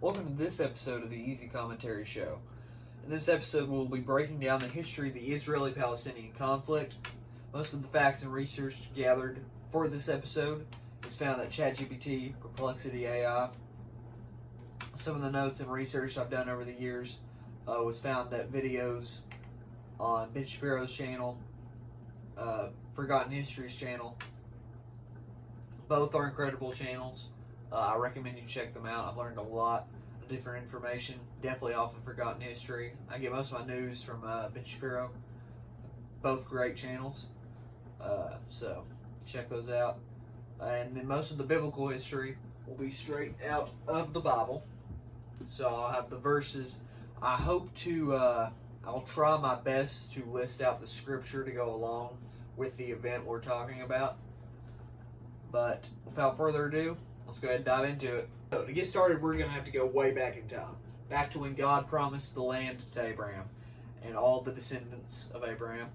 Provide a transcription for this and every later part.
Welcome to this episode of the Easy Commentary Show. In this episode, we'll be breaking down the history of the Israeli-Palestinian conflict. Most of the facts and research gathered for this episode is found at ChatGPT, Perplexity AI. Some of the notes and research I've done over the years was found at videos on Ben Shapiro's channel, Forgotten History's channel. Both are incredible channels. I recommend you check them out. I've learned a lot of different information, definitely off of Forgotten History. I get most of my news from Ben Shapiro. Both great channels, so check those out. And then most of the biblical history will be straight out of the Bible. So I'll have the verses. I hope to, I'll try my best to list out the scripture to go along with the event we're talking about. But without further ado, let's go ahead and dive into it. So to get started, we're going to have to go way back in time. Back to when God promised the land to Abraham and all the descendants of Abraham,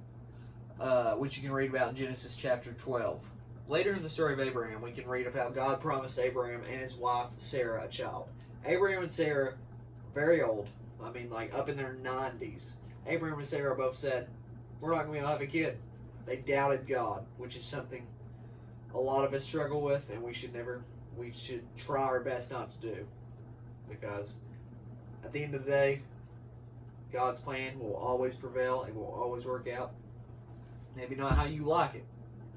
which you can read about in Genesis chapter 12. Later in the story of Abraham, we can read of how God promised Abraham and his wife Sarah a child. Abraham and Sarah, very old, like up in their 90s. Abraham and Sarah both said, we're not going to be able to have a kid. They doubted God, which is something a lot of us struggle with, and we should try our best not to do, because at the end of the day, God's plan will always prevail and will always work out. Maybe not how you like it,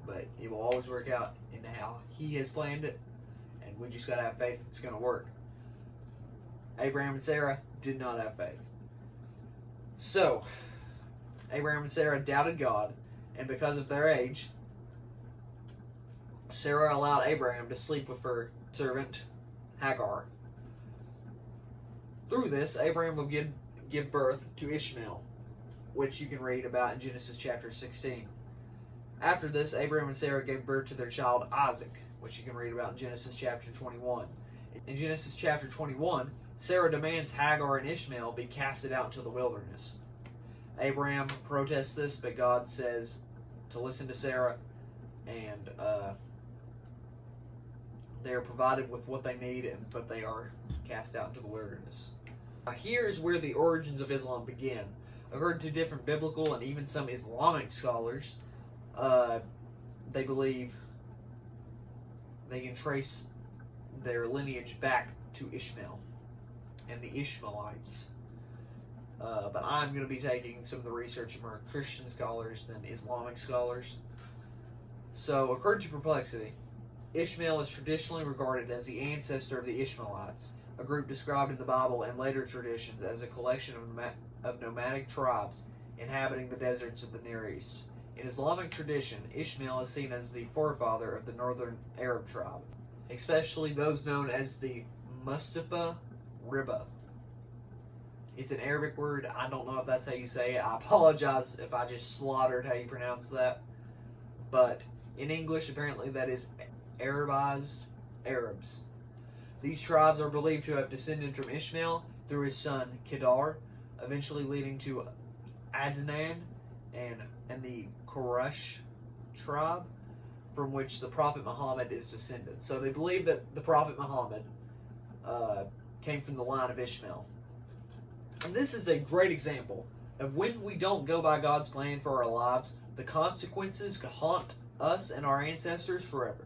but it will always work out into how He has planned it, and we just gotta have faith it's gonna work. Abraham and Sarah did not have faith. So, Abraham and Sarah doubted God, and because of their age, Sarah allowed Abraham to sleep with her servant, Hagar. Through this, Abraham will give birth to Ishmael, which you can read about in Genesis chapter 16. After this, Abraham and Sarah gave birth to their child Isaac, which you can read about in Genesis chapter 21. In Genesis chapter 21, Sarah demands Hagar and Ishmael be casted out into the wilderness. Abraham protests this, but God says to listen to Sarah, and they are provided with what they need, but they are cast out into the wilderness. Here is where the origins of Islam begin. According to different biblical and even some Islamic scholars, they believe they can trace their lineage back to Ishmael and the Ishmaelites. But I'm going to be taking some of the research from more Christian scholars than Islamic scholars. So, according to Perplexity, Ishmael is traditionally regarded as the ancestor of the Ishmaelites, a group described in the Bible and later traditions as a collection of nomadic tribes inhabiting the deserts of the Near East. In Islamic tradition, Ishmael is seen as the forefather of the northern Arab tribe, especially those known as the Mustafa Riba. It's an Arabic word. I don't know if that's how you say it. I apologize if I just slaughtered how you pronounce that. But in English, apparently that is Arabized Arabs. These tribes are believed to have descended from Ishmael through his son Kedar, eventually leading to Adnan and the Quraysh tribe, from which the Prophet Muhammad is descended. So they believe that the Prophet Muhammad came from the line of Ishmael. And this is a great example of when we don't go by God's plan for our lives, the consequences could haunt us and our ancestors forever.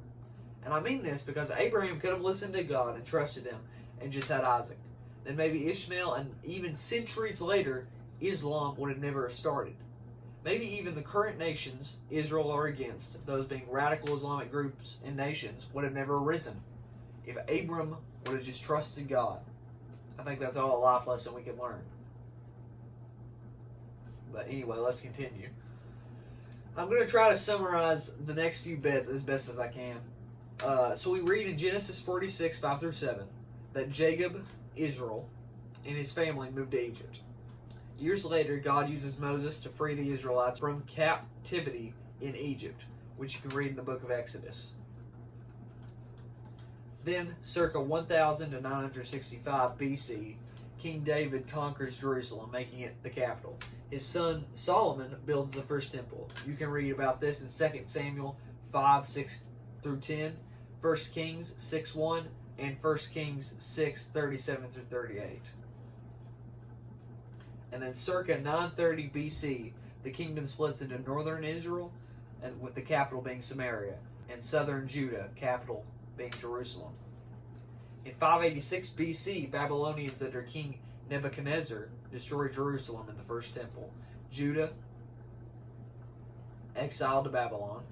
And I mean this because Abraham could have listened to God and trusted Him and just had Isaac. Then maybe Ishmael, and even centuries later, Islam would have never started. Maybe even the current nations, Israel or against, those being radical Islamic groups and nations, would have never arisen if Abram would have just trusted God. I think that's all a life lesson we can learn. But anyway, let's continue. I'm going to try to summarize the next few bits as best as I can. So we read in Genesis 46, 5-7, that Jacob, Israel, and his family moved to Egypt. Years later, God uses Moses to free the Israelites from captivity in Egypt, which you can read in the book of Exodus. Then, circa 1000 to 965 BC, King David conquers Jerusalem, making it the capital. His son Solomon builds the first temple. You can read about this in 2 Samuel 5, 6-10, 1 Kings 6:1, in 1 Kings 6:37-38. And then circa 930 BC, the kingdom splits into northern Israel, and with the capital being Samaria, and southern Judah, capital being Jerusalem. In 586 BC, Babylonians under King Nebuchadnezzar destroyed Jerusalem and the first temple. Judah exiled to Babylon.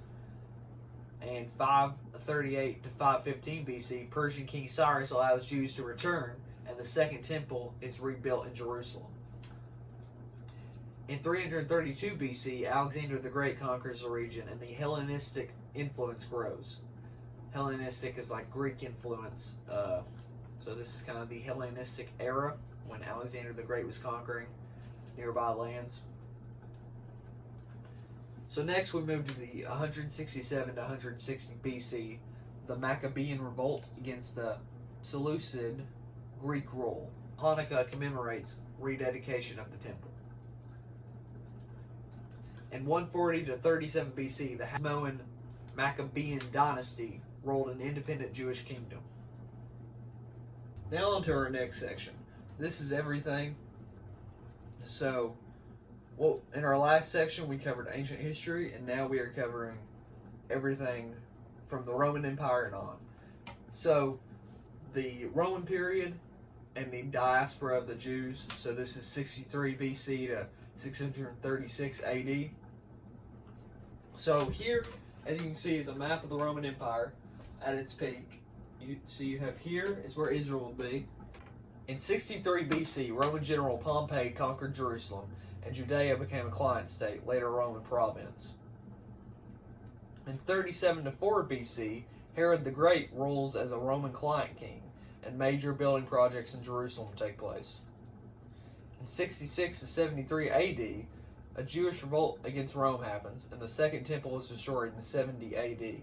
And 538 to 515 BC, Persian King Cyrus allows Jews to return, and the second temple is rebuilt in Jerusalem. In 332 BC, Alexander the Great conquers the region, and the Hellenistic influence grows. Hellenistic is like Greek influence, so this is kind of the Hellenistic era when Alexander the Great was conquering nearby lands. So next we move to the 167 to 160 BC, the Maccabean revolt against the Seleucid Greek rule. Hanukkah commemorates rededication of the temple. In 140 to 37 BC, the Hasmonean Maccabean dynasty ruled an independent Jewish kingdom. Now on to our next section. This is everything. So, well, in our last section we covered ancient history, and now we are covering everything from the Roman Empire and on. So, the Roman period and the diaspora of the Jews. So this is 63 BC to 636 AD. So here, as you can see, is a map of the Roman Empire at its peak. You have here is where Israel will be. In 63 BC, Roman general Pompey conquered Jerusalem, and Judea became a client state, later Roman province. In 37 to 4 BC, Herod the Great rules as a Roman client king, and major building projects in Jerusalem take place. In 66 to 73 AD, a Jewish revolt against Rome happens, and the Second Temple is destroyed in 70 AD,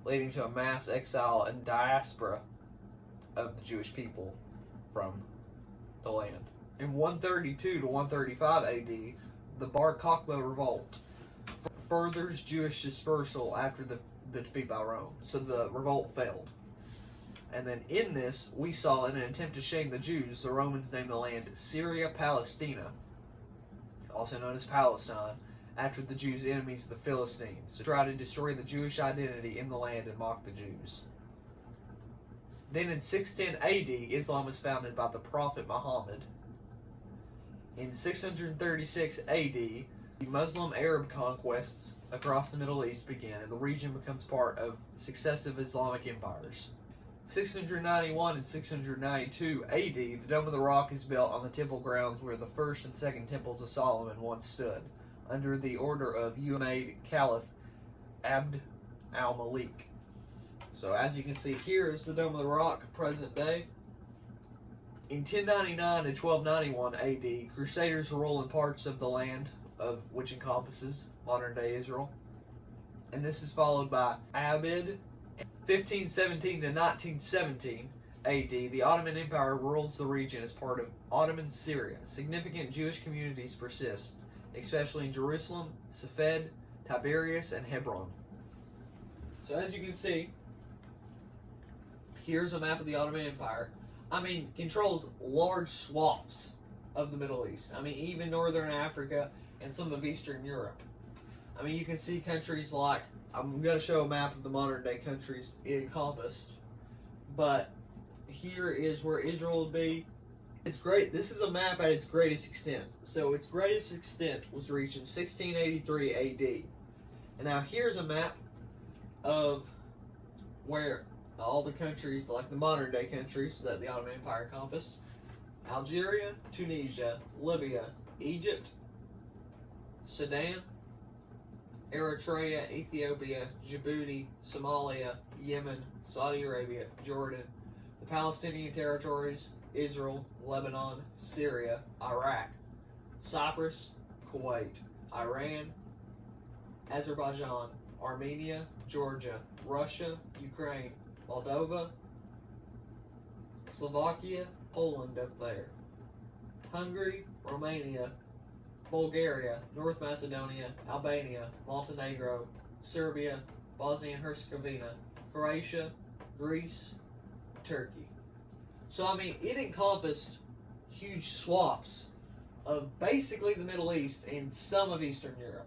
leading to a mass exile and diaspora of the Jewish people from the land. In 132 to 135 AD, the Bar Kokhba revolt furthers Jewish dispersal after the defeat by Rome, so the revolt failed. And then in this, we saw, in an attempt to shame the Jews, the Romans named the land Syria-Palestina, also known as Palestine, after the Jews' enemies, the Philistines, to try to destroy the Jewish identity in the land and mock the Jews. Then in 610 AD, Islam was founded by the Prophet Muhammad. In 636 AD, the Muslim-Arab conquests across the Middle East began, and the region becomes part of successive Islamic empires. 691 and 692 AD, the Dome of the Rock is built on the temple grounds where the first and second temples of Solomon once stood, under the order of Umayyad Caliph Abd al-Malik. So as you can see, here is the Dome of the Rock, present day. In 1099 to 1291 AD, Crusaders rule in parts of the land, of which encompasses modern-day Israel. And this is followed by Abid. 1517 to 1917 AD, the Ottoman Empire rules the region as part of Ottoman Syria. Significant Jewish communities persist, especially in Jerusalem, Safed, Tiberias, and Hebron. So as you can see, here's a map of the Ottoman Empire. Controls large swaths of the Middle East. Even Northern Africa and some of Eastern Europe. You can see countries like, I'm going to show a map of the modern day countries it encompassed, but here is where Israel will be. It's great. This is a map at its greatest extent. So its greatest extent was reached in 1683 AD. And now here's a map of where all the countries, like the modern day countries that the Ottoman Empire encompassed: Algeria, Tunisia, Libya, Egypt, Sudan, Eritrea, Ethiopia, Djibouti, Somalia, Yemen, Saudi Arabia, Jordan, the Palestinian territories, Israel, Lebanon, Syria, Iraq, Cyprus, Kuwait, Iran, Azerbaijan, Armenia, Georgia, Russia, Ukraine, Moldova, Slovakia, Poland up there, Hungary, Romania, Bulgaria, North Macedonia, Albania, Montenegro, Serbia, Bosnia and Herzegovina, Croatia, Greece, Turkey. So, I mean, it encompassed huge swaths of basically the Middle East and some of Eastern Europe.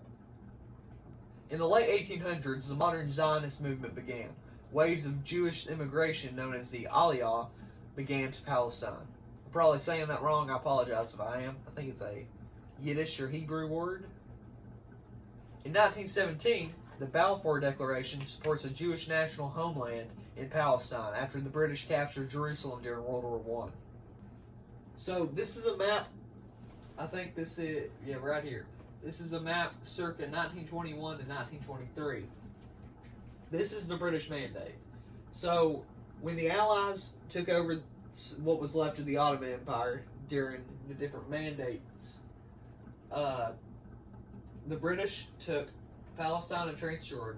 In the late 1800s, the modern Zionist movement began. Waves of Jewish immigration, known as the Aliyah, began to Palestine. I'm probably saying that wrong. I apologize if I am. I think it's a Yiddish or Hebrew word. In 1917, the Balfour Declaration supports a Jewish national homeland in Palestine after the British captured Jerusalem during World War I. So this is a map. I think this is, right here. This is a map circa 1921 to 1923. This is the British Mandate. So when the Allies took over what was left of the Ottoman Empire during the different mandates, the British took Palestine and Transjordan.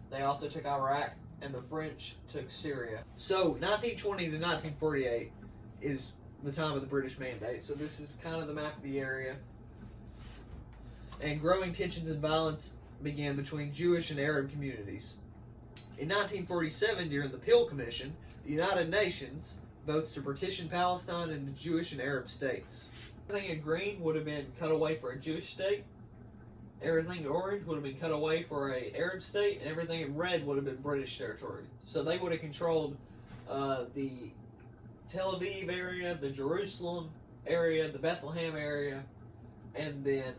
They also took Iraq, and the French took Syria. So 1920 to 1948 is the time of the British Mandate. So this is kind of the map of the area. And growing tensions and violence began between Jewish and Arab communities. In 1947, during the Peel Commission, the United Nations votes to partition Palestine into Jewish and Arab states. Everything in green would have been cut away for a Jewish state. Everything in orange would have been cut away for an Arab state, and everything in red would have been British territory. So they would have controlled the Tel Aviv area, the Jerusalem area, the Bethlehem area, and then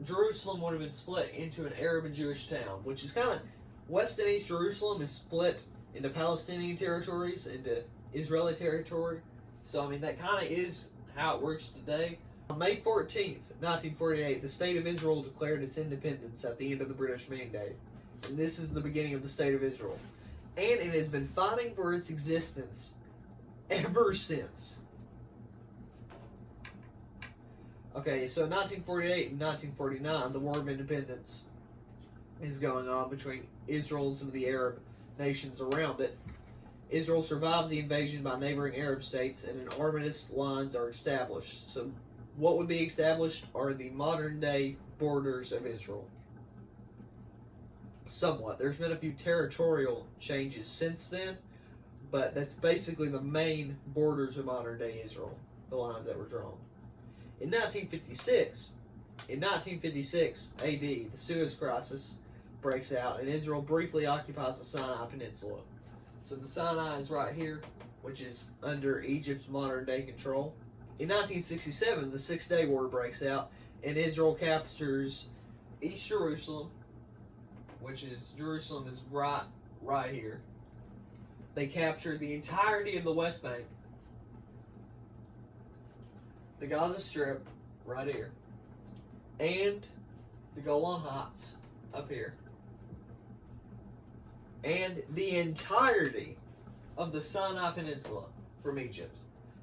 Jerusalem would have been split into an Arab and Jewish town, which is kind of West and East Jerusalem is split into Palestinian territories, into Israeli territory. So, I mean, that kind of is how it works today. On May 14th, 1948, the State of Israel declared its independence at the end of the British Mandate. And this is the beginning of the State of Israel. And it has been fighting for its existence ever since. Okay, so in 1948 and 1949, the War of Independence is going on between Israel and some of the Arab nations around it. Israel survives the invasion by neighboring Arab states, and an armistice lines are established. So what would be established are the modern-day borders of Israel. Somewhat. There's been a few territorial changes since then, but that's basically the main borders of modern-day Israel, the lines that were drawn. In 1956 AD, the Suez Crisis breaks out, and Israel briefly occupies the Sinai Peninsula. So the Sinai is right here, which is under Egypt's modern-day control. In 1967, the Six-Day War breaks out, and Israel captures East Jerusalem, which is Jerusalem is right here. They capture the entirety of the West Bank, the Gaza Strip, right here, and the Golan Heights, up here, and the entirety of the Sinai Peninsula from Egypt.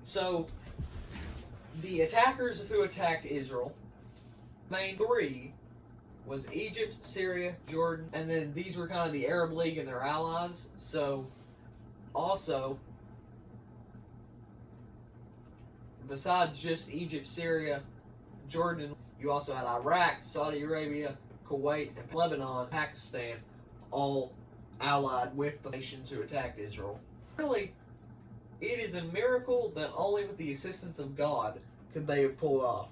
So, the attackers who attacked Israel, main three, was Egypt, Syria, Jordan, and then these were kind of the Arab League and their allies. So, also, besides just Egypt, Syria, Jordan, you also had Iraq, Saudi Arabia, Kuwait, and Lebanon, Pakistan, all allied with the nations who attacked Israel. Really, it is a miracle that only with the assistance of God could they have pulled off.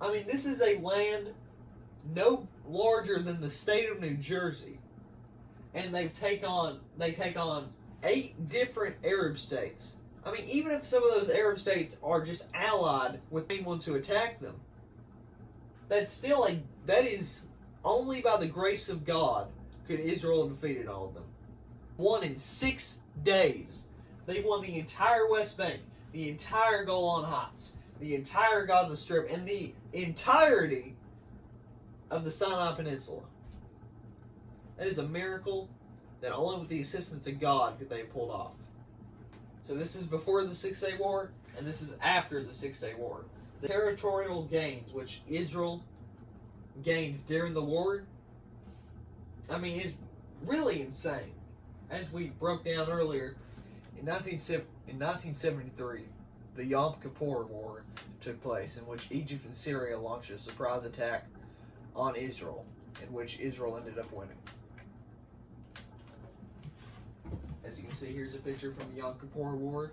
I mean, this is a land no larger than the state of New Jersey, and they take on 8 different Arab states. I mean, even if some of those Arab states are just allied with the ones who attacked them, that is only by the grace of God could Israel have defeated all of them. Won in 6 days. They won the entire West Bank, the entire Golan Heights, the entire Gaza Strip, and the entirety of the Sinai Peninsula. That is a miracle that only with the assistance of God could they have pulled off. So this is before the Six-Day War, and this is after the Six-Day War. The territorial gains which Israel gained during the war, I mean, is really insane. As we broke down earlier, in 1973, the Yom Kippur War took place, in which Egypt and Syria launched a surprise attack on Israel, in which Israel ended up winning. As you can see, here's a picture from the Yom Kippur War.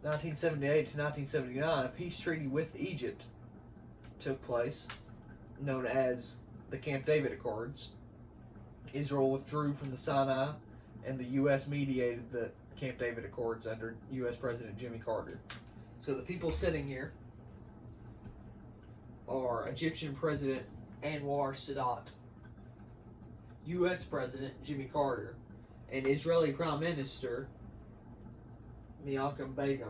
1978 to 1979, a peace treaty with Egypt took place, known as the Camp David Accords. Israel withdrew from the Sinai, and the U.S. mediated the Camp David Accords under U.S. President Jimmy Carter. So the people sitting here are Egyptian President Anwar Sadat, U.S. President Jimmy Carter, and Israeli Prime Minister Menachem Begin.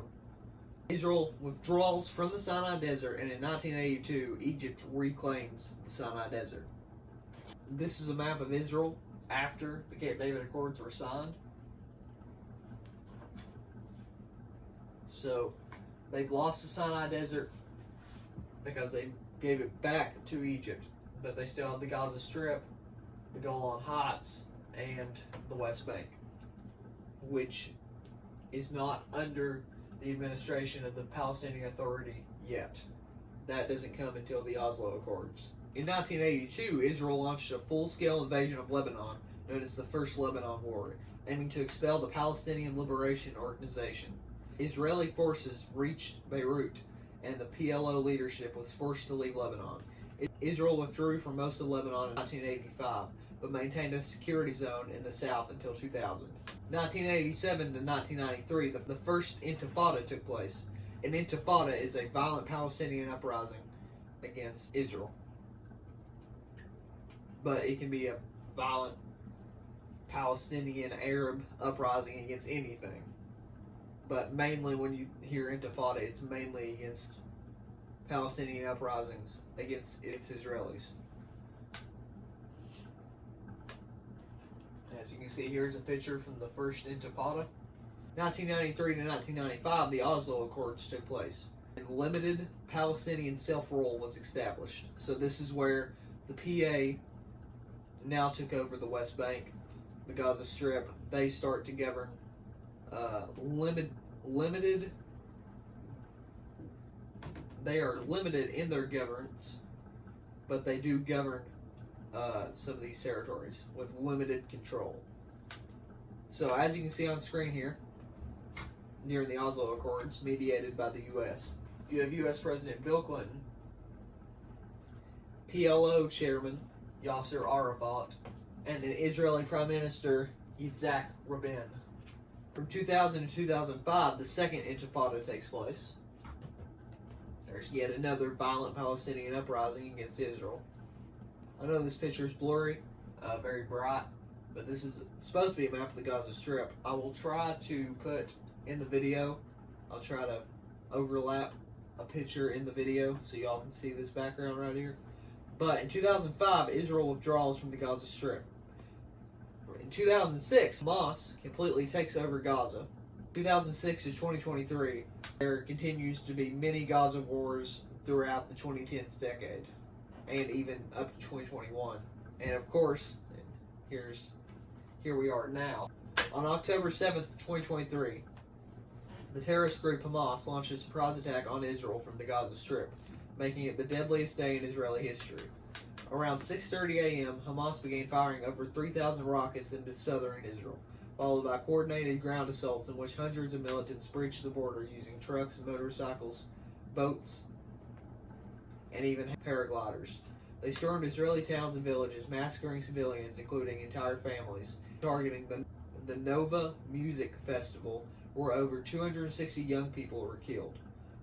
Israel withdraws from the Sinai Desert, and in 1982, Egypt reclaims the Sinai Desert. This is a map of Israel after the Camp David Accords were signed. So, they've lost the Sinai Desert because they gave it back to Egypt, but they still have the Gaza Strip, the Golan Heights, and the West Bank, which is not under the administration of the Palestinian Authority yet. That doesn't come until the Oslo Accords. In 1982, Israel launched a full-scale invasion of Lebanon, known as the First Lebanon War, aiming to expel the Palestinian Liberation Organization. Israeli forces reached Beirut, and the PLO leadership was forced to leave Lebanon. Israel withdrew from most of Lebanon in 1985, but maintained a security zone in the south until 2000. 1987 to 1993, the first Intifada took place. An Intifada is a violent Palestinian uprising against Israel. But it can be a violent Palestinian Arab uprising against anything. But mainly when you hear Intifada, it's mainly against Palestinian uprisings against its Israelis. As you can see, here's a picture from the first Intifada. 1993 to 1995, the Oslo Accords took place, and limited Palestinian self-rule was established. So this is where the PA now took over the West Bank, the Gaza Strip. They start to govern limited. They are limited in their governance, but they do govern some of these territories with limited control. So as you can see on screen here, during the Oslo Accords, mediated by the U.S., you have U.S. President Bill Clinton, PLO Chairman Yasser Arafat, and the Israeli Prime Minister Yitzhak Rabin. From 2000 to 2005, the second Intifada takes place. There's yet another violent Palestinian uprising against Israel. I know this picture is blurry, very bright, but this is supposed to be a map of the Gaza Strip. I will try to put in the video, I'll try to overlap a picture in the video so y'all can see this background right here. But in 2005, Israel withdraws from the Gaza Strip. In 2006, Hamas completely takes over Gaza. 2006 to 2023, there continues to be many Gaza wars throughout the 2010s decade, and even up to 2021. And of course, here we are now. On October 7th, 2023, the terrorist group Hamas launched a surprise attack on Israel from the Gaza Strip, making it the deadliest day in Israeli history. Around 6:30 a.m., Hamas began firing over 3,000 rockets into southern Israel, followed by coordinated ground assaults in which hundreds of militants breached the border using trucks, motorcycles, boats, and even paragliders. They stormed Israeli towns and villages, massacring civilians, including entire families, targeting the Nova Music Festival, where over 260 young people were killed.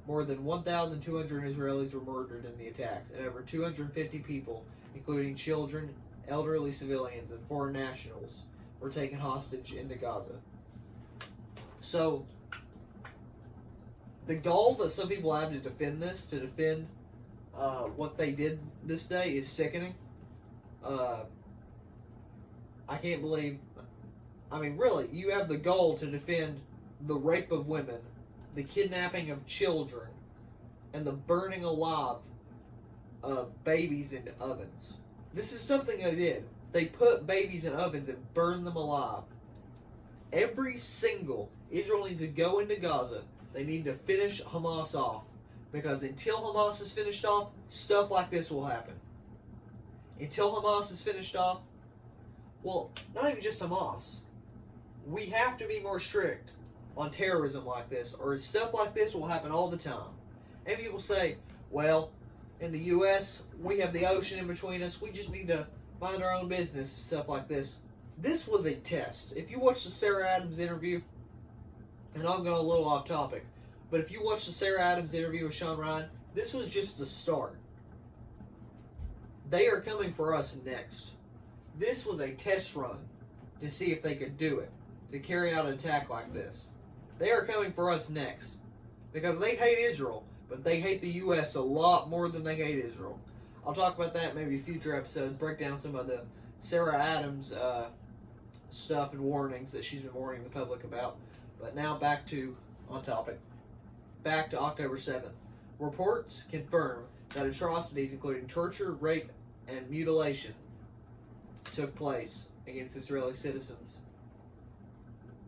More than 1,200 Israelis were murdered in the attacks, and over 250 people, including children, elderly civilians, and foreign nationals, were taken hostage into Gaza. So, the goal that some people have to defend this, to defend what they did this day, is sickening. I can't believe, really, you have the goal to defend the rape of women, the kidnapping of children, and the burning alive of babies into ovens. This is something they did. They put babies in ovens and burned them alive. Every single Israel needs to go into Gaza. They need to finish Hamas off. Because until Hamas is finished off, stuff like this will happen. Until Hamas is finished off, well, not even just Hamas. we have to be more strict on terrorism like this, or stuff like this will happen all the time. And people say, well, in the U.S., we have the ocean in between us, we just need to mind our own business, stuff like this. This was a test. If you watch the Sarah Adams interview, and I'm going a little off topic, but if you watch the Sarah Adams interview with Sean Ryan, this was just the start. They are coming for us next. This was a test run to see if they could do it, to carry out an attack like this. They are coming for us next, because they hate Israel, but they hate the U.S. a lot more than they hate Israel. I'll talk about that in maybe future episodes, break down some of the Sarah Adams stuff and warnings that she's been warning the public about. But now back to, on topic, back to October 7th. Reports confirm that atrocities including torture, rape, and mutilation took place against Israeli citizens.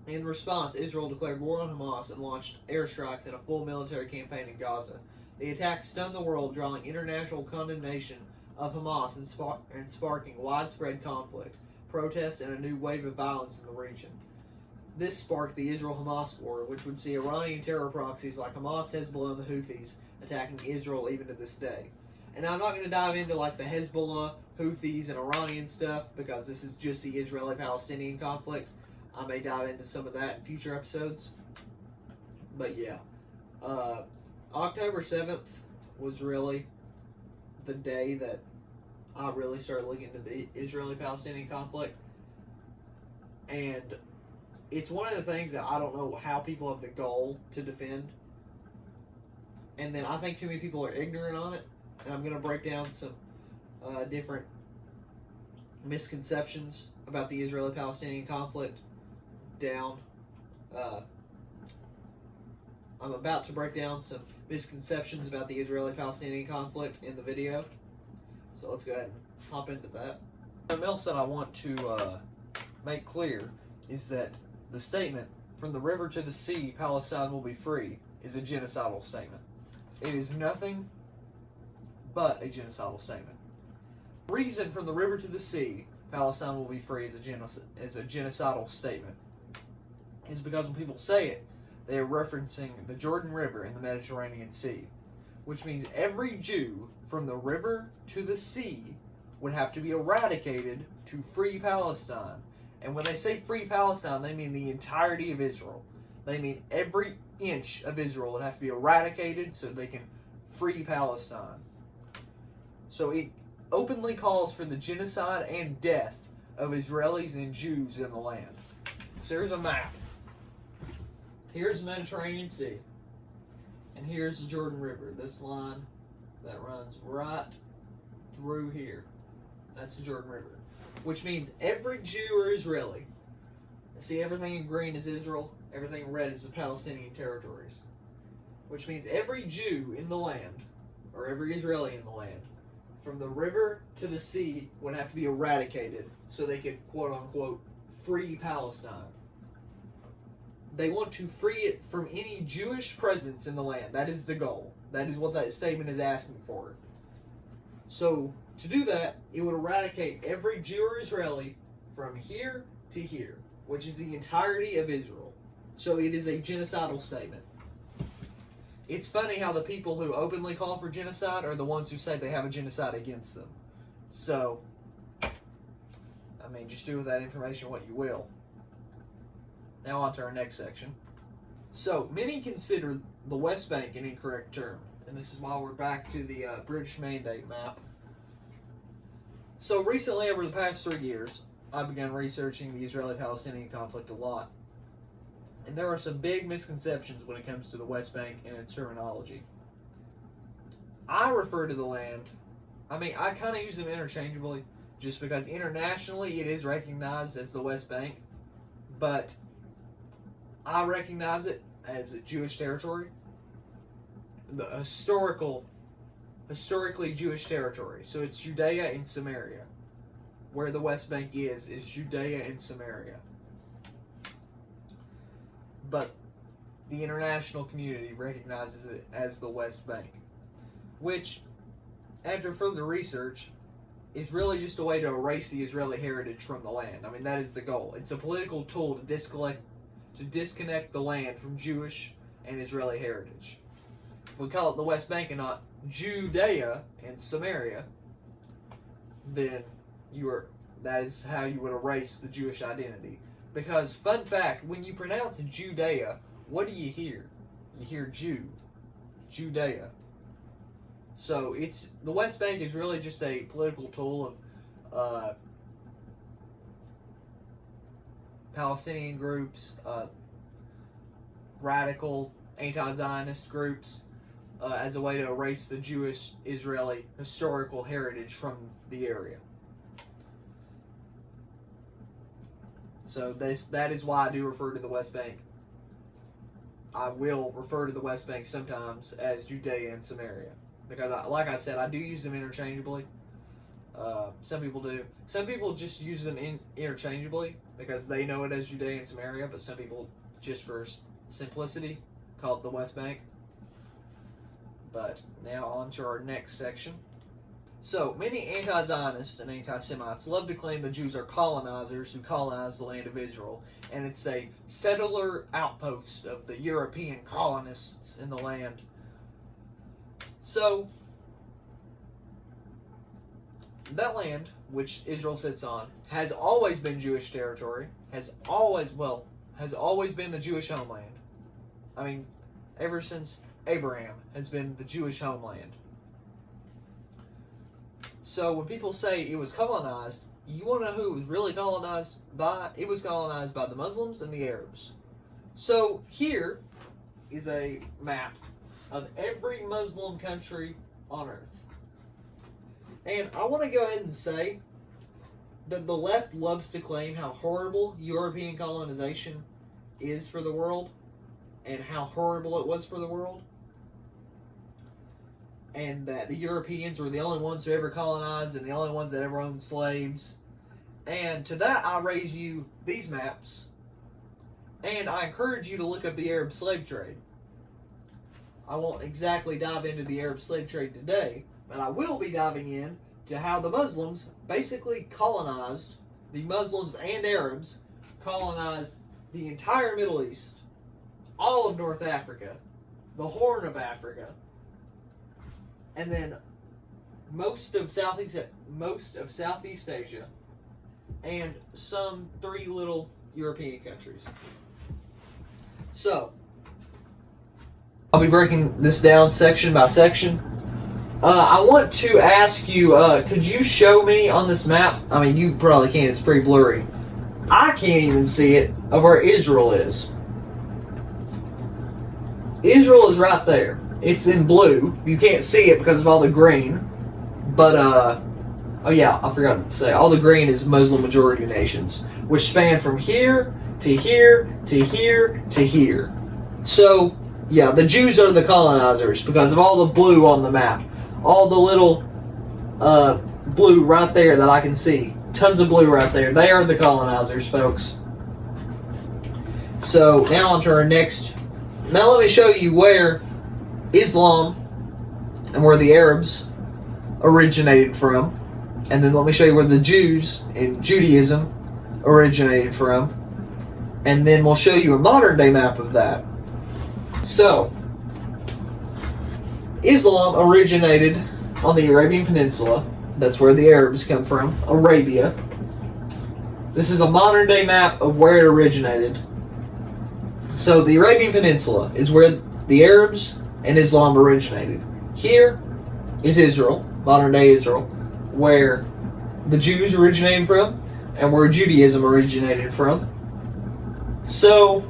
In response, Israel declared war on Hamas and launched airstrikes in a full military campaign in Gaza. The attack stunned the world, drawing international condemnation of Hamas and sparking widespread conflict, protests, and a new wave of violence in the region. This sparked the Israel-Hamas war, which would see Iranian terror proxies like Hamas, Hezbollah, and the Houthis attacking Israel even to this day. And I'm not going to dive into like the Hezbollah, Houthis, and Iranian stuff, because this is just the Israeli-Palestinian conflict. I may dive into some of that in future episodes. But yeah, October 7th was really the day that I really started looking into the Israeli-Palestinian conflict. And it's one of the things that I don't know how people have the goal to defend. And then I think too many people are ignorant on it. And I'm going to break down some different misconceptions about the Israeli-Palestinian conflict down. I'm about to break down some misconceptions about the Israeli-Palestinian conflict in the video. So let's go ahead and hop into that. Something else that I want to make clear is that the statement, "From the river to the sea, Palestine will be free," is a genocidal statement. It is nothing but a genocidal statement. The reason "from the river to the sea, Palestine will be free" is a genocidal statement is because when people say it, they are referencing the Jordan River and the Mediterranean Sea, which means every Jew from the river to the sea would have to be eradicated to free Palestine. And when they say free Palestine, they mean the entirety of Israel. They mean every inch of Israel would have to be eradicated so they can free Palestine. So it openly calls for the genocide and death of Israelis and Jews in the land. So here's a map. Here's the Mediterranean Sea. And here's the Jordan River. This line that runs right through here. That's the Jordan River. Which means every Jew or Israeli, see everything in green is Israel, everything in red is the Palestinian territories. Which means every Jew in the land, or every Israeli in the land, from the river to the sea would have to be eradicated so they could, quote unquote, free Palestine. They want to free it from any Jewish presence in the land. That is the goal. That is what that statement is asking for. So, to do that, it would eradicate every Jew or Israeli from here to here, which is the entirety of Israel. So it is a genocidal statement. It's funny how the people who openly call for genocide are the ones who say they have a genocide against them. So, I mean, just do with that information what you will. Now on to our next section. So, many consider the West Bank an incorrect term. And this is why we're back to the British Mandate map. So recently, over the past 3 years, I've begun researching the Israeli-Palestinian conflict a lot. And there are some big misconceptions when it comes to the West Bank and its terminology. I refer to the land, I kind of use them interchangeably, just because internationally it is recognized as the West Bank, but I recognize it as a Jewish territory, the historically Jewish territory. So it's Judea and Samaria. Where the West Bank is Judea and Samaria. But the international community recognizes it as the West Bank, which, after further research, is really just a way to erase the Israeli heritage from the land. I mean, that is the goal. It's a political tool to disconnect the land from Jewish and Israeli heritage. If we call it the West Bank and not Judea and Samaria, then that is how you would erase the Jewish identity. Because, fun fact, when you pronounce Judea, what do you hear? You hear Jew. Judea. So the West Bank is really just a political tool of Palestinian groups, radical anti-Zionist groups, as a way to erase the Jewish-Israeli historical heritage from the area. So that is why I do refer to the West Bank. I will refer to the West Bank sometimes as Judea and Samaria. Because, like I said, I do use them interchangeably. Some people do. Some people just use them interchangeably because they know it as Judea and Samaria, but some people, just for simplicity, call it the West Bank. But now on to our next section. So, many anti-Zionists and anti-Semites love to claim the Jews are colonizers who colonized the land of Israel, and it's a settler outpost of the European colonists in the land. So, that land, which Israel sits on, has always been Jewish territory, has always been the Jewish homeland. I mean, ever since Abraham has been the Jewish homeland. So, when people say it was colonized, you want to know who it was really colonized by? It was colonized by the Muslims and the Arabs. So, here is a map of every Muslim country on earth. And I want to go ahead and say that the left loves to claim how horrible European colonization is for the world and how horrible it was for the world. And that the Europeans were the only ones who ever colonized and the only ones that ever owned slaves. And to that I raise you these maps. And I encourage you to look up the Arab slave trade. I won't exactly dive into the Arab slave trade today, but I will be diving in to how the Muslims basically colonized, the Muslims and Arabs colonized the entire Middle East, all of North Africa, the Horn of Africa, and then most of Southeast Asia, and some 3 little European countries. So, I'll be breaking this down section by section. I want to ask you, could you show me on this map? I mean, you probably can't, it's pretty blurry. I can't even see it, of where Israel is. Israel is right there. It's in blue. You can't see it because of all the green. But, oh yeah, I forgot to say, all the green is Muslim majority nations, which span from here, to here, to here, to here. So, yeah, the Jews are the colonizers because of all the blue on the map. All the little blue right there that I can see. Tons of blue right there. They are the colonizers, folks. So, now on to our next. Now let me show you where Islam and where the Arabs originated from. And then let me show you where the Jews and Judaism originated from. And then we'll show you a modern day map of that. So, Islam originated on the Arabian Peninsula. That's where the Arabs come from, Arabia. This is a modern day map of where it originated. So, the Arabian Peninsula is where the Arabs and Islam originated. Here is Israel, modern day Israel, where the Jews originated from and where Judaism originated from. So,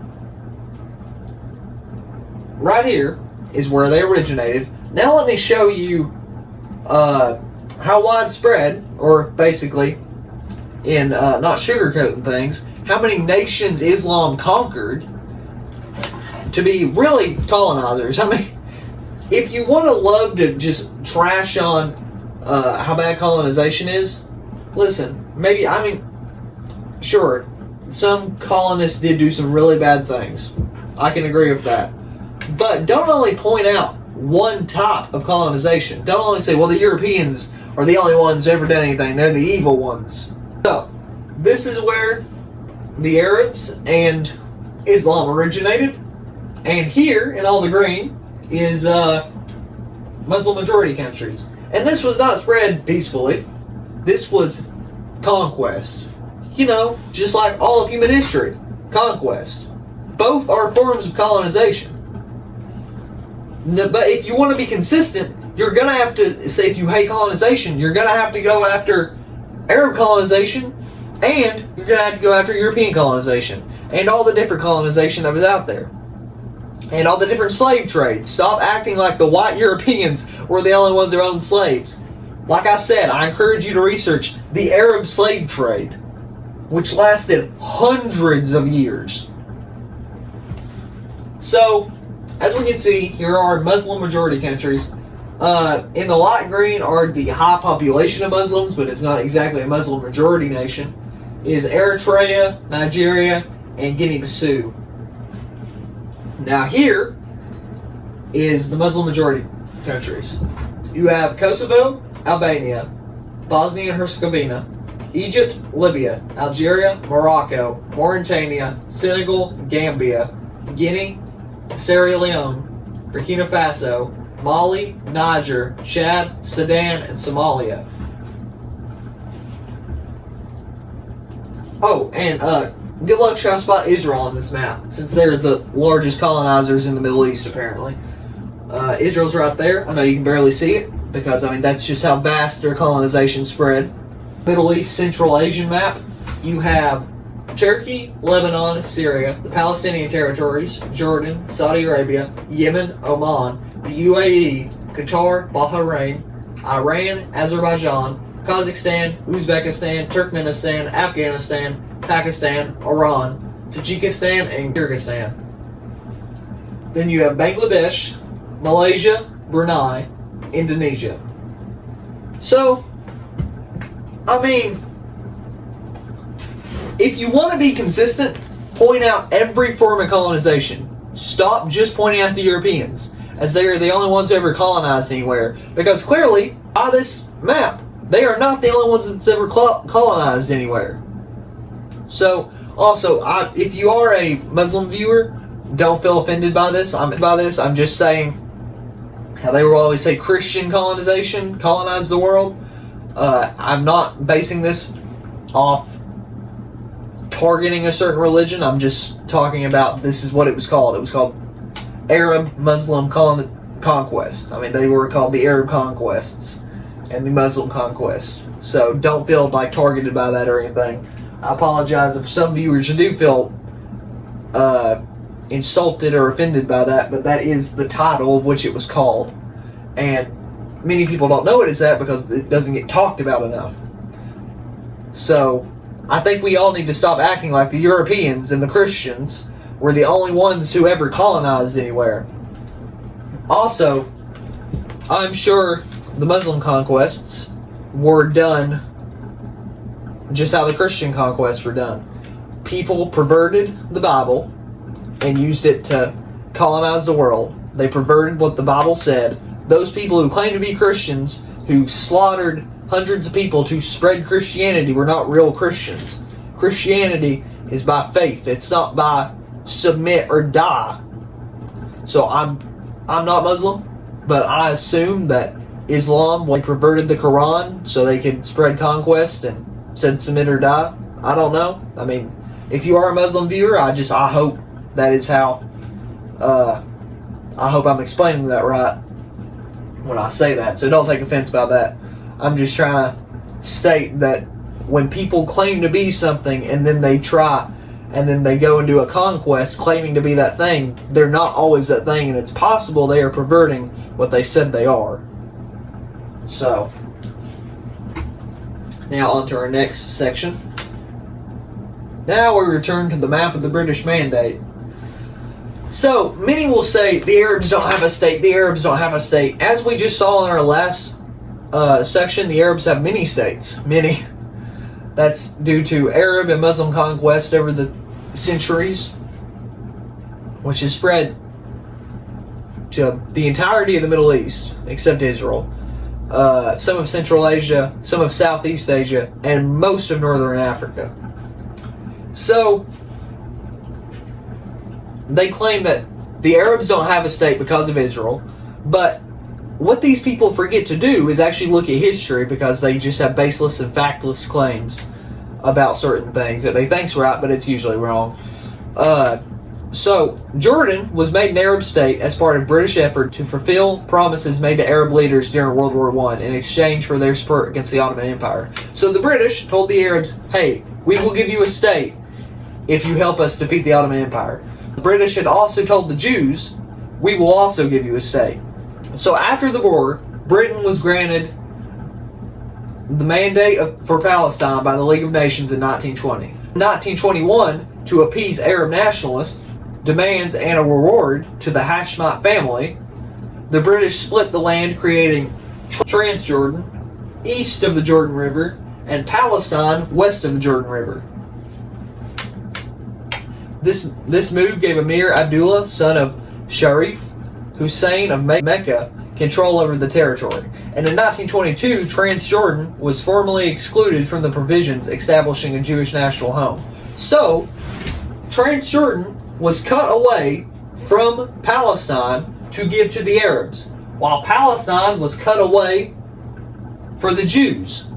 right here is where they originated. Now let me show you how widespread, or basically, in not sugarcoating things, how many nations Islam conquered to be really colonizers. I mean, if you want to love to just trash on how bad colonization is, listen, sure, some colonists did do some really bad things. I can agree with that. But don't only point out one type of colonization. Don't only say, well, the Europeans are the only ones who ever done anything. They're the evil ones. So, this is where the Arabs and Islam originated. And here, in all the green, is Muslim majority countries. And this was not spread peacefully. This was conquest. You know, just like all of human history. Conquest. Both are forms of colonization. But if you want to be consistent, you're going to have to, say if you hate colonization, you're going to have to go after Arab colonization, and you're going to have to go after European colonization, and all the different colonization that was out there. And all the different slave trades. Stop acting like the white Europeans were the only ones who owned slaves. Like I said, I encourage you to research the Arab slave trade, which lasted hundreds of years. So, as we can see, here are Muslim majority countries. In the light green are the high population of Muslims, but it's not exactly a Muslim majority nation. It is Eritrea, Nigeria, and Guinea-Bissau. Now here is the Muslim majority countries. You have Kosovo, Albania, Bosnia and Herzegovina, Egypt, Libya, Algeria, Morocco, Mauritania, Senegal, Gambia, Guinea, Sierra Leone, Burkina Faso, Mali, Niger, Chad, Sudan, and Somalia. Oh, and good luck trying to spot Israel on this map, since they're the largest colonizers in the Middle East, apparently. Israel's right there. I know you can barely see it, because, I mean, that's just how vast their colonization spread. Middle East, Central Asian map, you have Turkey, Lebanon, Syria, the Palestinian territories, Jordan, Saudi Arabia, Yemen, Oman, the UAE, Qatar, Bahrain, Iran, Azerbaijan, Kazakhstan, Uzbekistan, Turkmenistan, Afghanistan, Pakistan, Iran, Tajikistan, and Kyrgyzstan. Then you have Bangladesh, Malaysia, Brunei, Indonesia. So, I mean, if you want to be consistent, point out every form of colonization. Stop just pointing out the Europeans, as they are the only ones who ever colonized anywhere. Because clearly, by this map, they are not the only ones that's ever colonized anywhere. So, also, if you are a Muslim viewer, don't feel offended by this. I'm just saying how they will always say Christian colonization colonized the world. I'm not basing this off targeting a certain religion. I'm just talking about this is what it was called. It was called Arab Muslim conquest. I mean, they were called the Arab conquests and the Muslim conquest. So don't feel like targeted by that or anything. I apologize if some viewers do feel insulted or offended by that, but that is the title of which it was called. And many people don't know it is that because it doesn't get talked about enough. So I think we all need to stop acting like the Europeans and the Christians were the only ones who ever colonized anywhere. Also, I'm sure the Muslim conquests were done just how the Christian conquests were done. People perverted the Bible and used it to colonize the world. They perverted what the Bible said. Those people who claim to be Christians, who slaughtered hundreds of people to spread Christianity, were not real Christians. Christianity is by faith. It's not by submit or die. So I'm not Muslim, but I assume that Islam perverted the Quran so they could spread conquest and said submit or die. I don't know. I mean, if you are a Muslim viewer, I hope that is how. I hope I'm explaining that right when I say that. So don't take offense by that. I'm just trying to state that when people claim to be something and then they try and then they go and do a conquest claiming to be that thing, they're not always that thing, and it's possible they are perverting what they said they are. So, now on to our next section. Now we return to the map of the British Mandate. So, many will say the Arabs don't have a state, the Arabs don't have a state. As we just saw in our last section, the Arabs have many states. Many. That's due to Arab and Muslim conquest over the centuries, which has spread to the entirety of the Middle East, except Israel. some of Central Asia, some of Southeast Asia, and most of Northern Africa. So, they claim that the Arabs don't have a state because of Israel, but what these people forget to do is actually look at history, because they just have baseless and factless claims about certain things that they think's right, but it's usually wrong. So, Jordan was made an Arab state as part of British effort to fulfill promises made to Arab leaders during World War I in exchange for their support against the Ottoman Empire. So the British told the Arabs, hey, we will give you a state if you help us defeat the Ottoman Empire. The British had also told the Jews, we will also give you a state. So after the war, Britain was granted the mandate for Palestine by the League of Nations in 1920. In 1921, to appease Arab nationalists, demands, and a reward to the Hashemite family, the British split the land, creating Transjordan, east of the Jordan River, and Palestine, west of the Jordan River. This move gave Emir Abdullah, son of Sharif Hussein of Mecca, control over the territory. And in 1922, Transjordan was formally excluded from the provisions establishing a Jewish national home. So, Transjordan was cut away from Palestine to give to the Arabs, while Palestine was cut away for the Jews.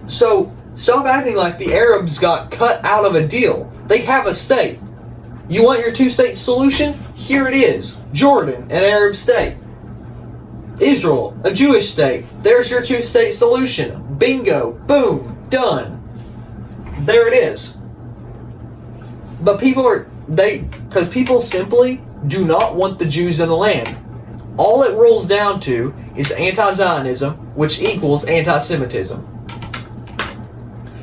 So, stop acting like the Arabs got cut out of a deal. They have a state. You want your two-state solution? Here it is. Jordan, an Arab state. Israel, a Jewish state. There's your two-state solution. Bingo. Boom. Done. There it is. But because people simply do not want the Jews in the land. All it rolls down to is anti-Zionism, which equals anti-Semitism.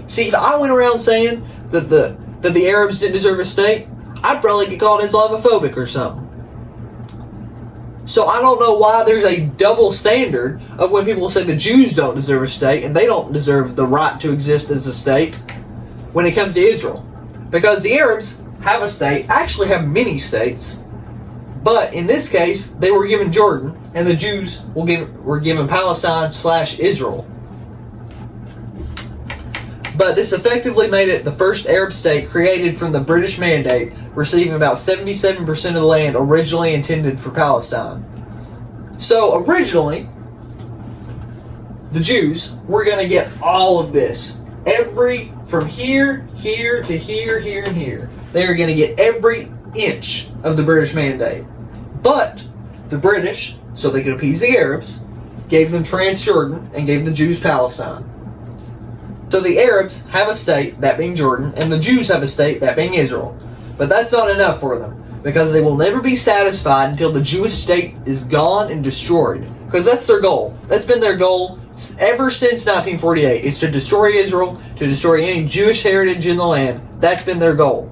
See, if I went around saying that the Arabs didn't deserve a state, I'd probably get called Islamophobic or something. So I don't know why there's a double standard of when people say the Jews don't deserve a state and they don't deserve the right to exist as a state when it comes to Israel. Because the Arabs have a state, actually have many states, but in this case, they were given Jordan, and the Jews were given Palestine/Israel. But this effectively made it the first Arab state created from the British Mandate, receiving about 77% of the land originally intended for Palestine. So originally, the Jews were going to get all of this. From here, here, to here, here, and here. They are going to get every inch of the British Mandate. But the British, so they could appease the Arabs, gave them Transjordan and gave the Jews Palestine. So the Arabs have a state, that being Jordan, and the Jews have a state, that being Israel. But that's not enough for them, because they will never be satisfied until the Jewish state is gone and destroyed. Because that's their goal. That's been their goal ever since 1948. It's to destroy Israel, to destroy any Jewish heritage in the land. That's been their goal.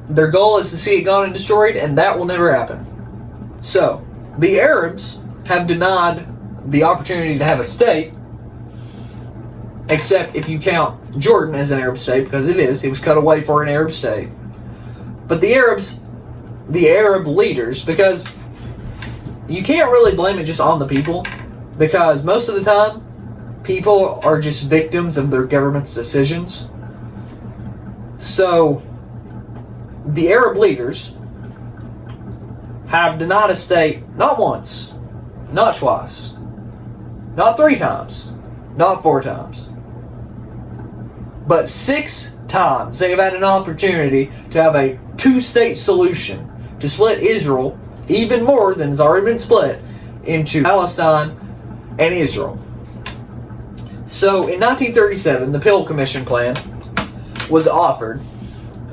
Their goal is to see it gone and destroyed, and that will never happen. So, the Arabs have denied the opportunity to have a state, except if you count Jordan as an Arab state, because it is. It was cut away for an Arab state. But the Arabs, the Arab leaders, because you can't really blame it just on the people, because most of the time, people are just victims of their government's decisions. So, the Arab leaders have denied a state not once, not twice, not 3 times, not 4 times, but 6 times they have had an opportunity to have a 2-state solution to split Israel even more than has already been split into Palestine and Israel. So in 1937, the Peel Commission plan was offered.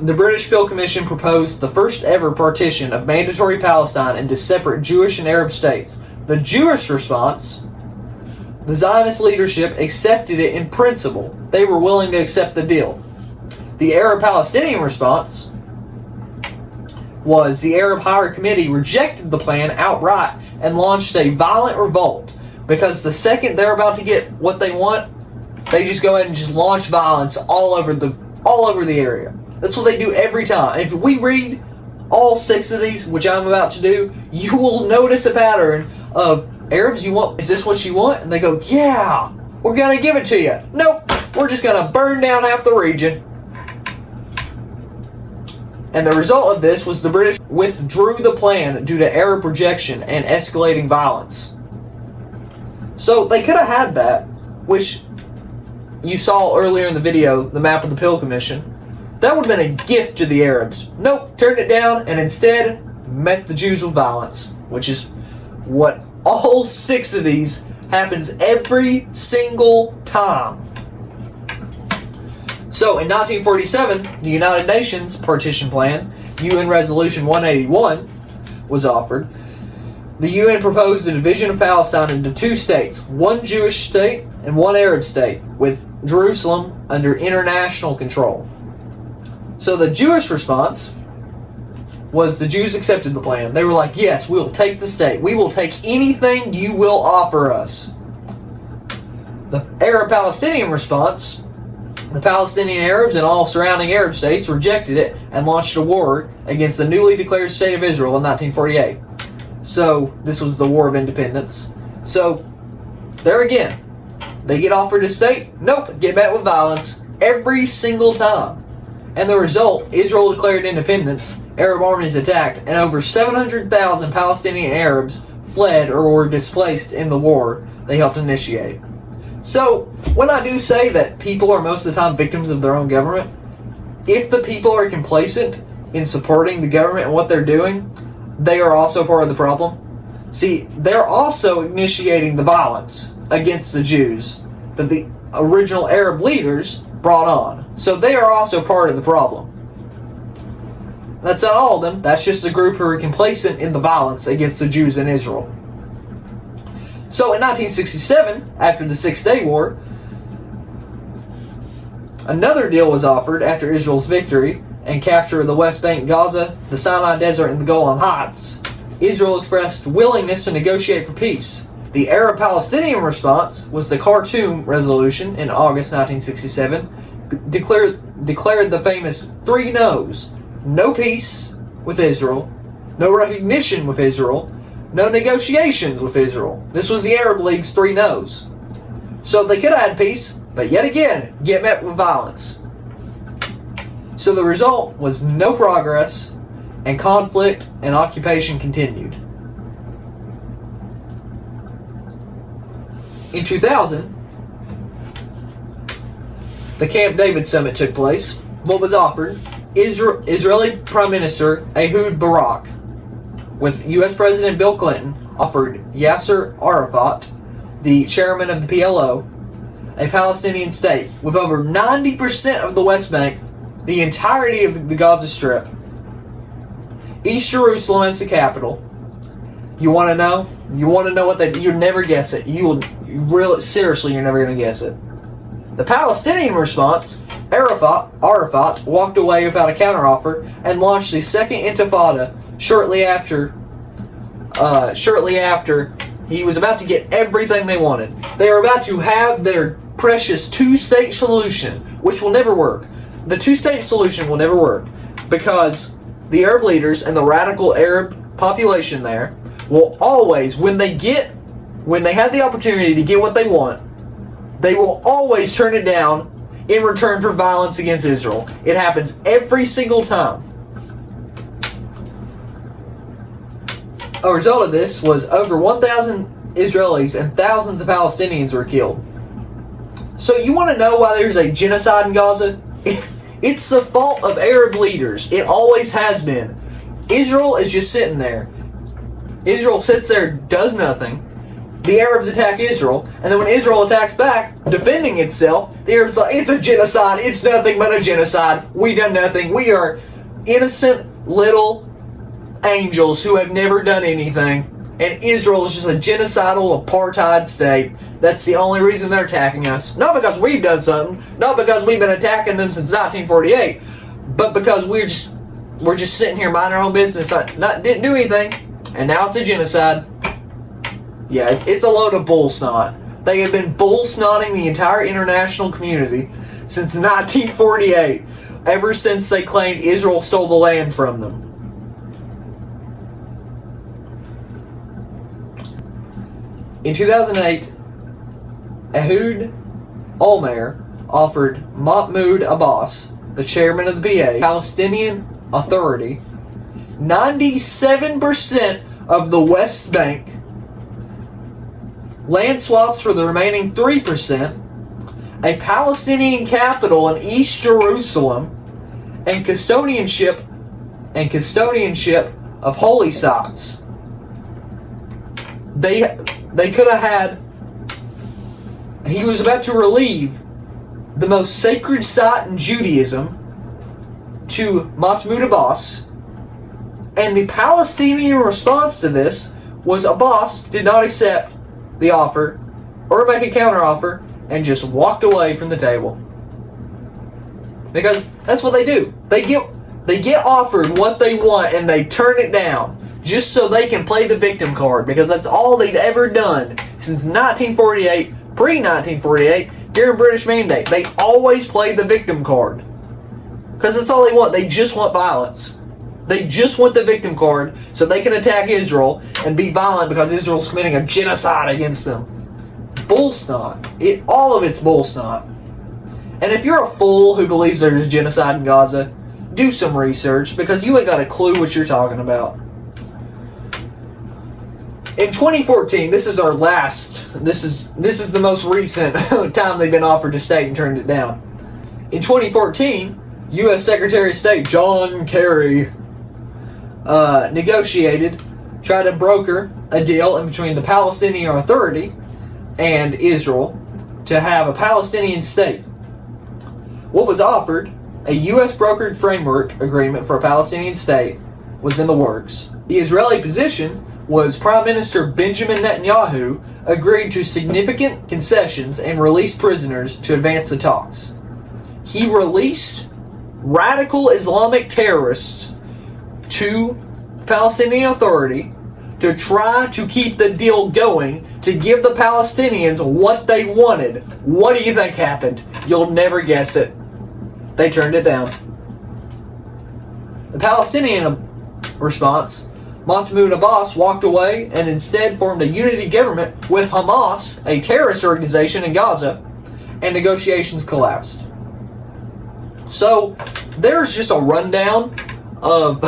The British Peel Commission proposed the first ever partition of mandatory Palestine into separate Jewish and Arab states. The Jewish response, the Zionist leadership accepted it in principle. They were willing to accept the deal. The Arab-Palestinian response was the Arab Higher Committee rejected the plan outright and launched a violent revolt, because the second they're about to get what they want, they just go ahead and just launch violence all over the area. That's what they do every time. If we read all 6 of these, which I'm about to do, you will notice a pattern of Arabs, is this what you want? And they go, yeah, we're going to give it to you. Nope, we're just going to burn down half the region. And the result of this was the British withdrew the plan due to Arab rejection and escalating violence. So they could have had that, which you saw earlier in the video, the map of the Peel Commission. That would have been a gift to the Arabs. Nope, turned it down and instead met the Jews with violence, which is what all 6 of these happens every single time. So in 1947, the United Nations Partition Plan, UN Resolution 181, was offered. The UN proposed the division of Palestine into 2 states, one Jewish state and one Arab state, with Jerusalem under international control. So the Jewish response was the Jews accepted the plan. They were like, yes, we'll take the state. We will take anything you will offer us. The Arab-Palestinian response, the Palestinian Arabs and all surrounding Arab states rejected it and launched a war against the newly declared State of Israel in 1948. So this was the War of Independence. So there again, they get offered a state. Nope, get met with violence every single time. And the result, Israel declared independence, Arab armies attacked, and over 700,000 Palestinian Arabs fled or were displaced in the war they helped initiate. So, when I do say that people are most of the time victims of their own government, if the people are complacent in supporting the government and what they're doing, they are also part of the problem. See, they're also initiating the violence against the Jews that the original Arab leaders brought on. So they are also part of the problem. That's not all of them. That's just a group who are complacent in the violence against the Jews in Israel. So in 1967, after the Six-Day War, another deal was offered after Israel's victory and capture of the West Bank, Gaza, the Sinai Desert, and the Golan Heights. Israel expressed willingness to negotiate for peace. The Arab-Palestinian response was the Khartoum Resolution in August 1967, declared the famous 3 no's. No peace with Israel, no recognition with Israel, no negotiations with Israel. This was the Arab League's 3 no's. So they could have had peace, but yet again, get met with violence. So the result was no progress, and conflict and occupation continued. In 2000, the Camp David Summit took place. What was offered? Israeli Prime Minister Ehud Barak, with U.S. President Bill Clinton, offered Yasser Arafat, the chairman of the PLO, a Palestinian state with over 90% of the West Bank, the entirety of the Gaza Strip, East Jerusalem as the capital. You want to know? You want to know what they? You'll never guess it. You're never going to guess it. The Palestinian response, Arafat walked away without a counteroffer and launched the Second Intifada shortly after he was about to get everything they wanted. They were about to have their precious 2-state solution, which will never work. The 2-state solution will never work because the Arab leaders and the radical Arab population there will always, when they have the opportunity to get what they want, they will always turn it down in return for violence against Israel. It happens every single time. A result of this was over 1,000 Israelis and thousands of Palestinians were killed. So you want to know why there's a genocide in Gaza? It's the fault of Arab leaders. It always has been. Israel is just sitting there. Israel sits there, does nothing. The Arabs attack Israel, and then when Israel attacks back, defending itself, the Arabs are like, it's a genocide, it's nothing but a genocide, we done nothing, we are innocent little angels who have never done anything, and Israel is just a genocidal apartheid state. That's the only reason they're attacking us. Not because we've done something, not because we've been attacking them since 1948, but because we're just sitting here minding our own business, didn't do anything, and now it's a genocide. Yeah, it's a load of bull snot. They have been bull snotting the entire international community since 1948, ever since they claimed Israel stole the land from them. In 2008, Ehud Olmert offered Mahmoud Abbas, the chairman of the PA, Palestinian Authority, 97% of the West Bank, land swaps for the remaining 3%, a Palestinian capital in East Jerusalem, and custodianship of holy sites. They could have had. He was about to relieve the most sacred site in Judaism to Mahmoud Abbas, and the Palestinian response to this was Abbas did not accept the offer or make a counteroffer and just walked away from the table. Because that's what they do. They get offered what they want and they turn it down just so they can play the victim card, because that's all they've ever done since 1948, pre-1948, during British Mandate. They always play the victim card because that's all they want. They just want violence. They just want the victim card so they can attack Israel and be violent because Israel's committing a genocide against them. Bull snot. All of it's bull snot. And if you're a fool who believes there's genocide in Gaza, do some research, because you ain't got a clue what you're talking about. In 2014, this is the most recent time they've been offered to state and turned it down. In 2014, U.S. Secretary of State John Kerry tried to broker a deal in between the Palestinian Authority and Israel to have a Palestinian state. What was offered, a U.S. brokered framework agreement for a Palestinian state, was in the works. The Israeli position was Prime Minister Benjamin Netanyahu agreed to significant concessions and released prisoners to advance the talks. He released radical Islamic terrorists to the Palestinian Authority to try to keep the deal going, to give the Palestinians what they wanted. What do you think happened? You'll never guess it. They turned it down. The Palestinian response, Mahmoud Abbas walked away and instead formed a unity government with Hamas, a terrorist organization in Gaza, and negotiations collapsed. So, there's just a rundown of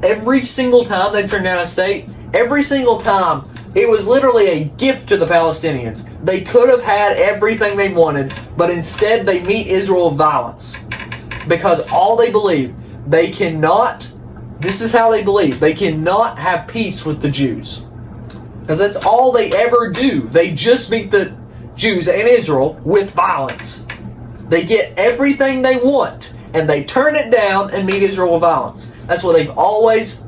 every single time they turned down a state. Every single time, it was literally a gift to the Palestinians. They could have had everything they wanted, but instead they meet Israel with violence. Because all they believe, they cannot, this is how they believe, they cannot have peace with the Jews. Because that's all they ever do. They just meet the Jews and Israel with violence. They get everything they want, and they turn it down and meet Israel with violence. That's what they've always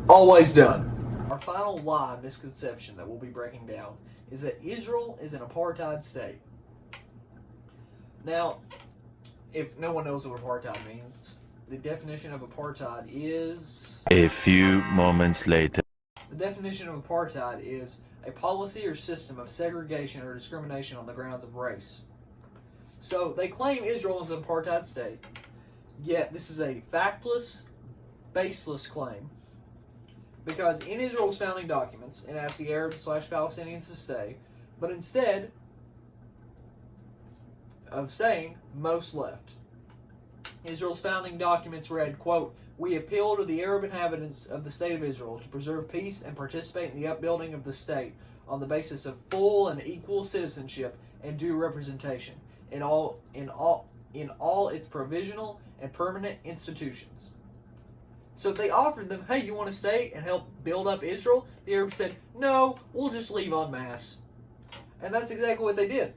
done. Our final lie misconception that we'll be breaking down is that Israel is an apartheid state. Now, if no one knows what apartheid means, the definition of apartheid is... A few moments later. The definition of apartheid is a policy or system of segregation or discrimination on the grounds of race. So, they claim Israel is an apartheid state, yet this is a factless, baseless claim. Because in Israel's founding documents, it asks the Arabs/Palestinians to stay, but instead of saying, most left. Israel's founding documents read, quote, "We appeal to the Arab inhabitants of the State of Israel to preserve peace and participate in the upbuilding of the state on the basis of full and equal citizenship and due representation in all its provisional and permanent institutions." So they offered them, hey, you want to stay and help build up Israel? The Arabs said, no, we'll just leave en masse. And that's exactly what they did.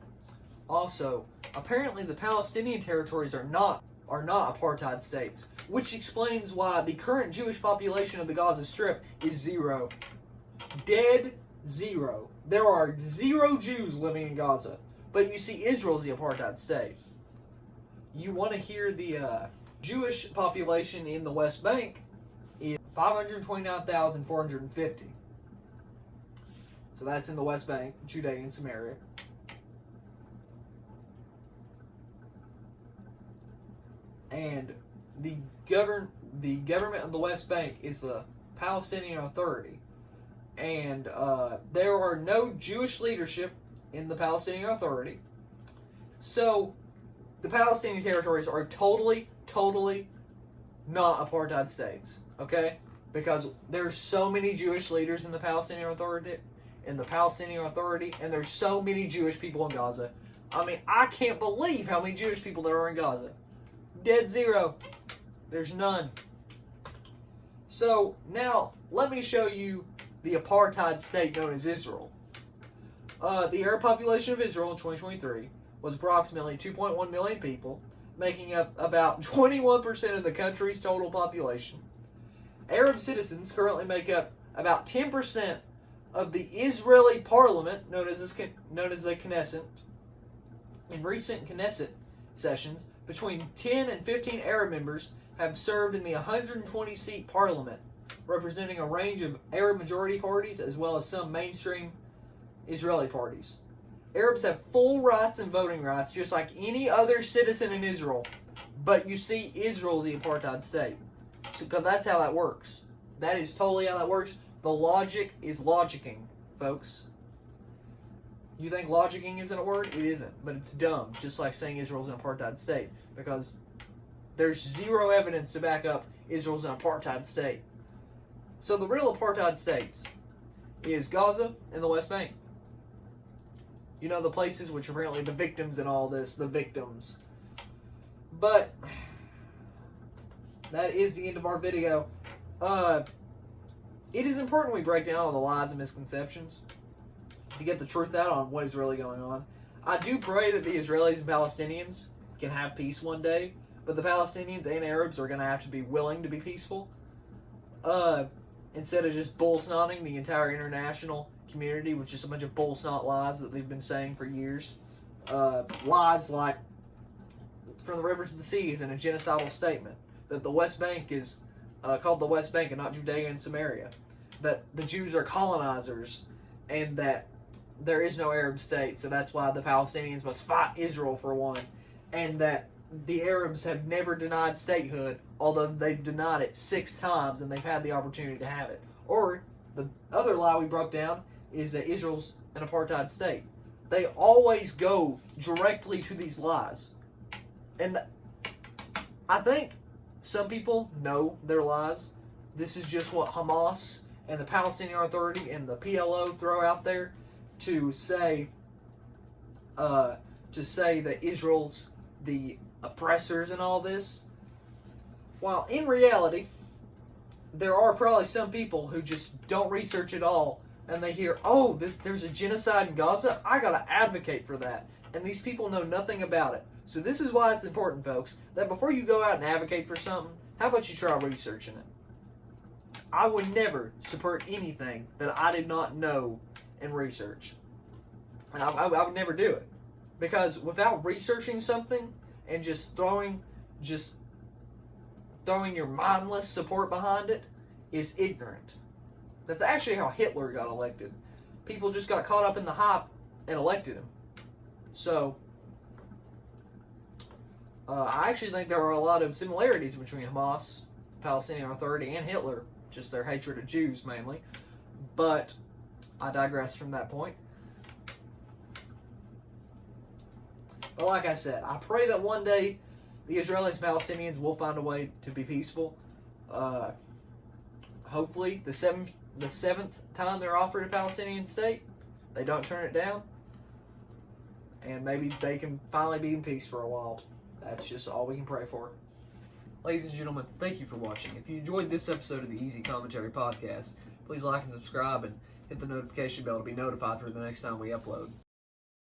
Also, apparently the Palestinian territories are not apartheid states, which explains why the current Jewish population of the Gaza Strip is zero. Dead zero. There are 0 Jews living in Gaza. But you see, Israel's the apartheid state. You want to hear the Jewish population in the West Bank is 529,450. So that's in the West Bank, Judea and Samaria. And the government of the West Bank is the Palestinian Authority. And there are no Jewish leadership in the Palestinian Authority. So the Palestinian territories are totally not apartheid states, okay? Because there's so many Jewish leaders in the Palestinian Authority, and there's so many Jewish people in Gaza. I mean, I can't believe how many Jewish people there are in Gaza. Dead zero. There's none. So now let me show you the apartheid state known as Israel. The Arab population of Israel in 2023 was approximately 2.1 million people, making up about 21% of the country's total population. Arab citizens currently make up about 10% of the Israeli parliament, known as the Knesset. In recent Knesset sessions, between 10 and 15 Arab members have served in the 120-seat parliament, representing a range of Arab majority parties as well as some mainstream Israeli parties. Arabs have full rights and voting rights just like any other citizen in Israel, but you see, Israel is the apartheid state. So, because that's how that works. That is totally how that works. The logic is logicking, folks. You think logicking isn't a word? It isn't, but it's dumb, just like saying Israel's an apartheid state, because there's zero evidence to back up Israel's an apartheid state. So the real apartheid states is Gaza and the West Bank. You know, the places which are apparently the victims in all this, the victims. But that is the end of our video. It is important we break down all the lies and misconceptions to get the truth out on what is really going on. I do pray that the Israelis and Palestinians can have peace one day, but the Palestinians and Arabs are going to have to be willing to be peaceful. Instead of just bull-snotting the entire international community with just a bunch of bull-snot lies that they've been saying for years. Lies like, from the river to the seas, and a genocidal statement. That the West Bank is called the West Bank and not Judea and Samaria. That the Jews are colonizers, and that there is no Arab state, so that's why the Palestinians must fight Israel for one. And that the Arabs have never denied statehood, although they've denied it 6 times and they've had the opportunity to have it. Or, the other lie we broke down is that Israel's an apartheid state. They always go directly to these lies. And I think some people know their lies. This is just what Hamas and the Palestinian Authority and the PLO throw out there to say that Israel's the oppressors and all this. While in reality, there are probably some people who just don't research at all, and they hear, oh, there's a genocide in Gaza, I gotta advocate for that. And these people know nothing about it. So this is why it's important, folks, that before you go out and advocate for something, how about you try researching it? I would never support anything that I did not know and research. And I would never do it. Because without researching something and just throwing your mindless support behind it is ignorant. That's actually how Hitler got elected. People just got caught up in the hype and elected him. So, I actually think there are a lot of similarities between Hamas, the Palestinian Authority, and Hitler. Just their hatred of Jews, mainly. But I digress from that point. But like I said, I pray that one day the Israelis and Palestinians will find a way to be peaceful. Hopefully, the seventh time they're offered a Palestinian state, they don't turn it down. And maybe they can finally be in peace for a while. That's just all we can pray for. Ladies and gentlemen, thank you for watching. If you enjoyed this episode of the Easy Commentary Podcast, please like and subscribe and hit the notification bell to be notified for the next time we upload.